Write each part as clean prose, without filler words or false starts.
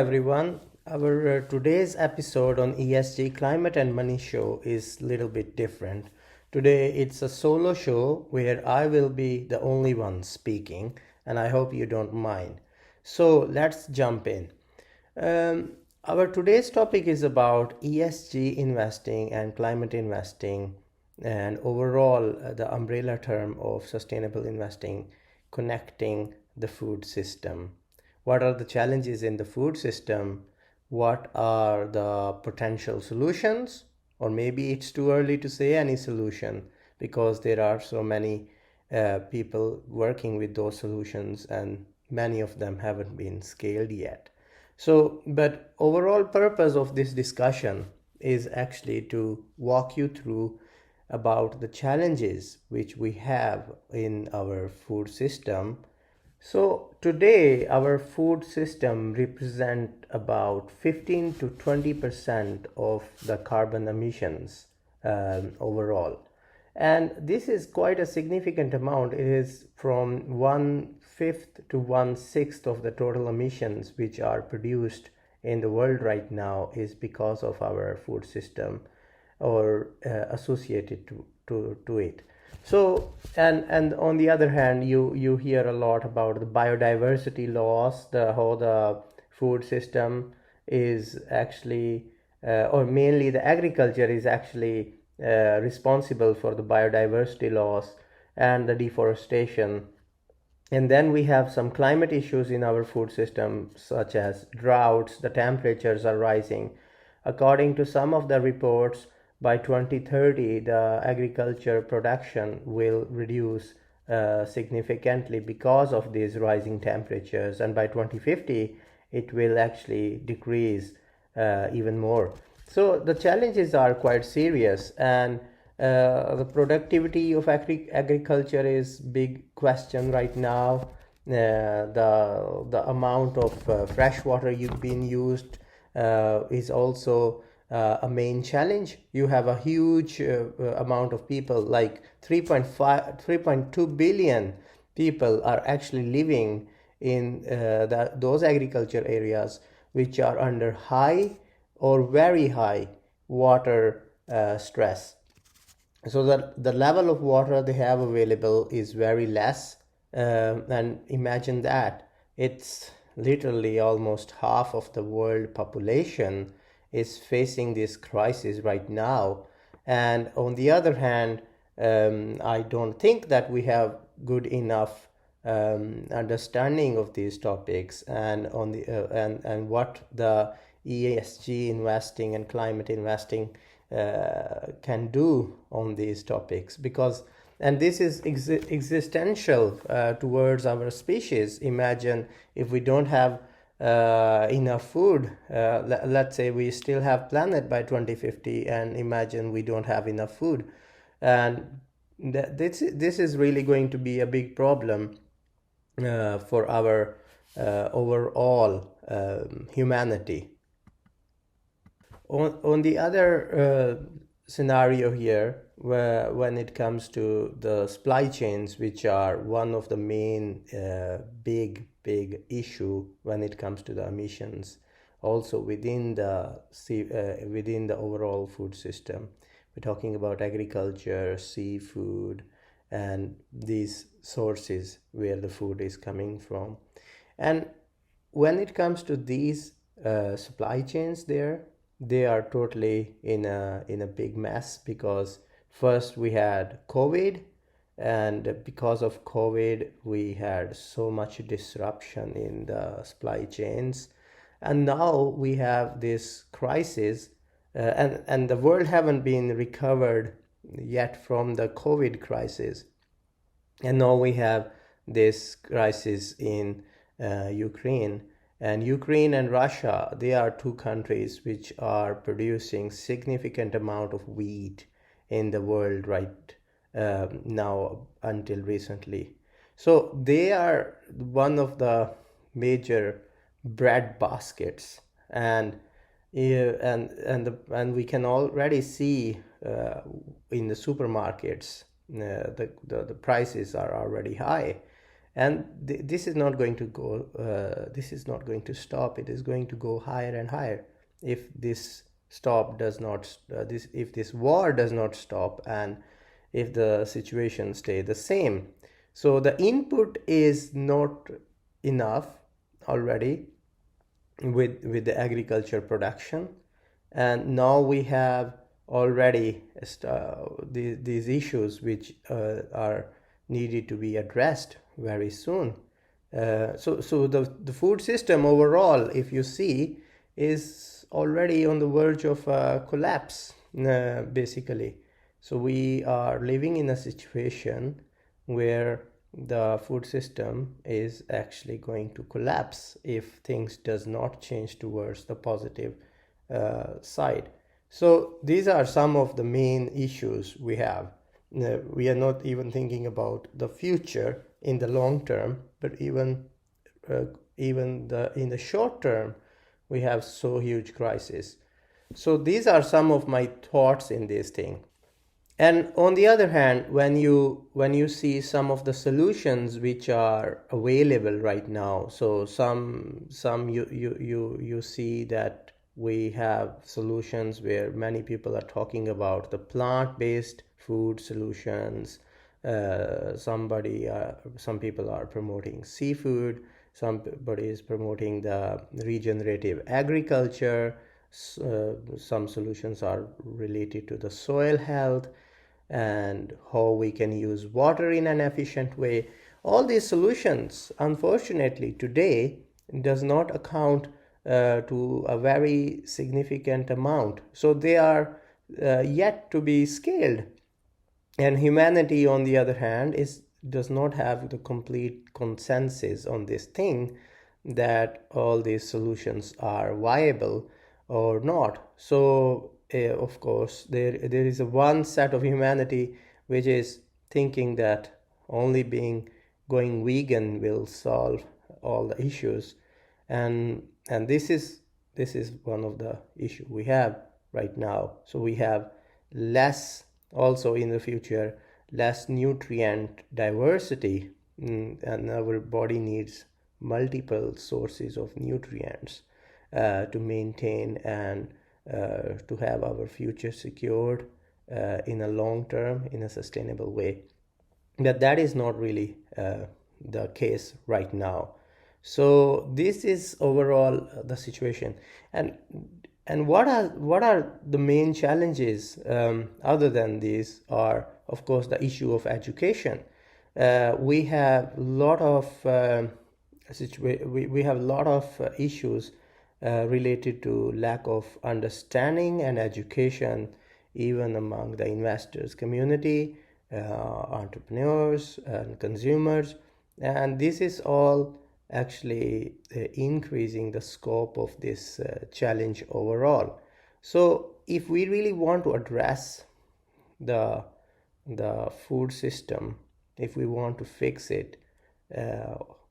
everyone. Our today's episode on ESG Climate and Money show is a little bit different. Today it's a solo show where I will be the only one speaking, and I hope you don't mind. So let's jump in. Our today's topic is about ESG investing and climate investing, and overall the umbrella term of sustainable investing connecting the food system. What are the challenges in the food system? What are the potential solutions? Or maybe it's too early to say any solution because there are so many people working with those solutions and many of them haven't been scaled yet. So, but overall purpose of this discussion is actually to walk you through about the challenges which we have in our food system. So today our food system represent about 15 to 20% of the carbon emissions overall. And this is quite a significant amount. It is from 1/5 to 1/6 of the total emissions which are produced in the world right now is because of our food system or associated to it. So and on the other hand, you hear a lot about the biodiversity loss, the how the food system is actually or mainly the agriculture is actually responsible for the biodiversity loss and the deforestation. And then we have some climate issues in our food system, such as droughts, the temperatures are rising. According to some of the reports, by 2030, the agriculture production will reduce significantly because of these rising temperatures, and by 2050, it will actually decrease even more. So the challenges are quite serious, and the productivity of agriculture is big question right now. The amount of fresh water you've been used is also a main challenge. You have a huge amount of people, like 3.2 billion people are actually living in those agriculture areas which are under high or very high water stress. So the level of water they have available is very less, and imagine that it's literally almost half of the world population is facing this crisis right now. And on the other hand, I don't think that we have good enough understanding of these topics and on the and what the ESG investing and climate investing can do on these topics, because and this is existential towards our species. Imagine if we don't have enough food. Let's say we still have planet by 2050, and imagine we don't have enough food, and this is really going to be a big problem for our overall humanity. On the other scenario here, where when it comes to the supply chains, which are one of the main big issue when it comes to the emissions, also within the overall food system, we're talking about agriculture, seafood, and these sources where the food is coming from. And when it comes to these supply chains, they are totally in a big mess, because first we had COVID, and because of COVID we had so much disruption in the supply chains, and now we have this crisis, and the world haven't been recovered yet from the COVID crisis, and now we have this crisis in Ukraine. And Ukraine and Russia, they are two countries which are producing significant amount of wheat in the world right now until recently. So they are one of the major bread baskets, and and we can already see in the supermarkets the prices are already high, and this is not going to go. This is not going to stop. It is going to go higher and higher if this stop does not. If this war does not stop, and if the situation stay the same. So the input is not enough already with the agriculture production, and now we have already these issues which are needed to be addressed very soon. So the food system overall, if you see, is already on the verge of collapse, basically. So we are living in a situation where the food system is actually going to collapse if things does not change towards the positive side. So these are some of the main issues we have. We are not even thinking about the future in the long term, but even in the short term, we have so huge crisis. So these are some of my thoughts in this thing. And on the other hand, when you see some of the solutions which are available right now, so some you see that we have solutions where many people are talking about the plant-based food solutions. Some people are promoting seafood. Somebody is promoting the regenerative agriculture. Some solutions are related to the soil health and how we can use water in an efficient way. All these solutions, unfortunately, today does not account to a very significant amount. So they are yet to be scaled. And humanity, on the other hand, does not have the complete consensus on this thing that all these solutions are viable or not. So of course there is a one set of humanity which is thinking that only going vegan will solve all the issues, and this is one of the issue we have right now. So we have less, also in the future, less nutrient diversity, and our body needs multiple sources of nutrients to maintain and to have our future secured in a long term, in a sustainable way. But that is not really the case right now. So this is overall the situation. And what are the main challenges other than these are, of course, the issue of education. We have a lot of we have a lot of issues related to lack of understanding and education, even among the investors community, entrepreneurs and consumers. And this is all actually increasing the scope of this challenge overall. So if we really want to address the food system, if we want to fix it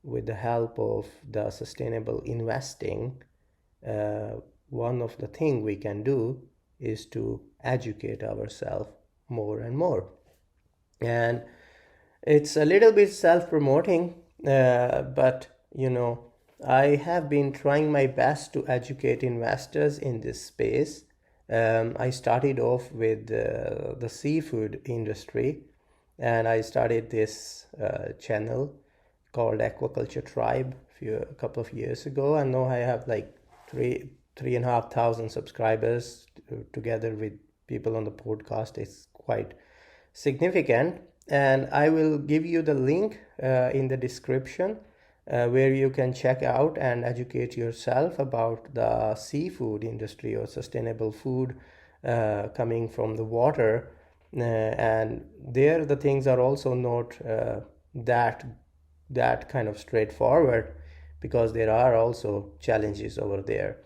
with the help of the sustainable investing, one of the things we can do is to educate ourselves more and more. And it's a little bit self-promoting, but I have been trying my best to educate investors in this space. I started off with the seafood industry, and I started this channel called Aquaculture Tribe a couple of years ago, and now I have like 3,500 subscribers together with people on the podcast. It's quite significant, and I will give you the link in the description where you can check out and educate yourself about the seafood industry or sustainable food coming from the water. And there the things are also not that kind of straightforward, because there are also challenges over there.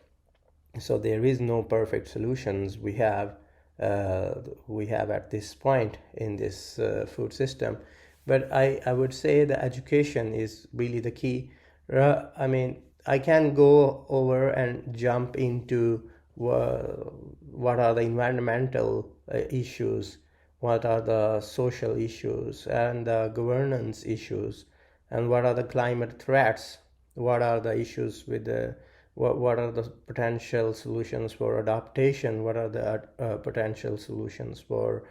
So there is no perfect solutions we have at this point in this food system. But I would say the education is really the key. I can go over and jump into what are the environmental issues, what are the social issues, and the governance issues, and what are the climate threats, what are the issues with the what are the potential solutions for adaptation, what are the potential solutions for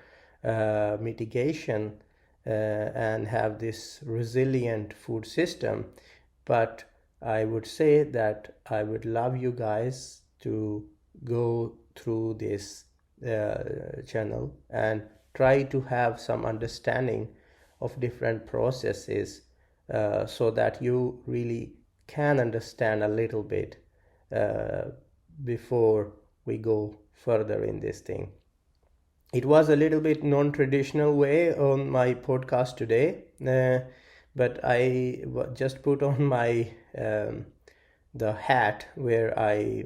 mitigation, and have this resilient food system. But I would say that I would love you guys to go through this channel and try to have some understanding of different processes, so that you really can understand a little bit uh, before we go further in this thing. It was a little bit non-traditional way on my podcast today, but I just put on my the hat where I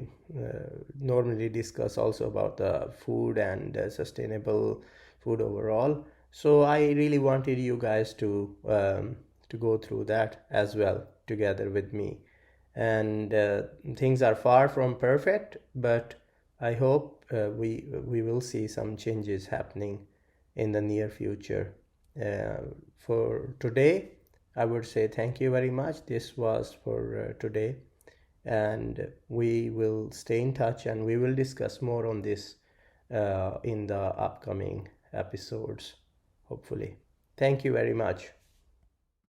normally discuss also about the food and sustainable food overall. So I really wanted you guys to go through that as well together with me. And things are far from perfect, but I hope we will see some changes happening in the near future. For today, I would say thank you very much. This was for today, and we will stay in touch and we will discuss more on this in the upcoming episodes, hopefully. Thank you very much.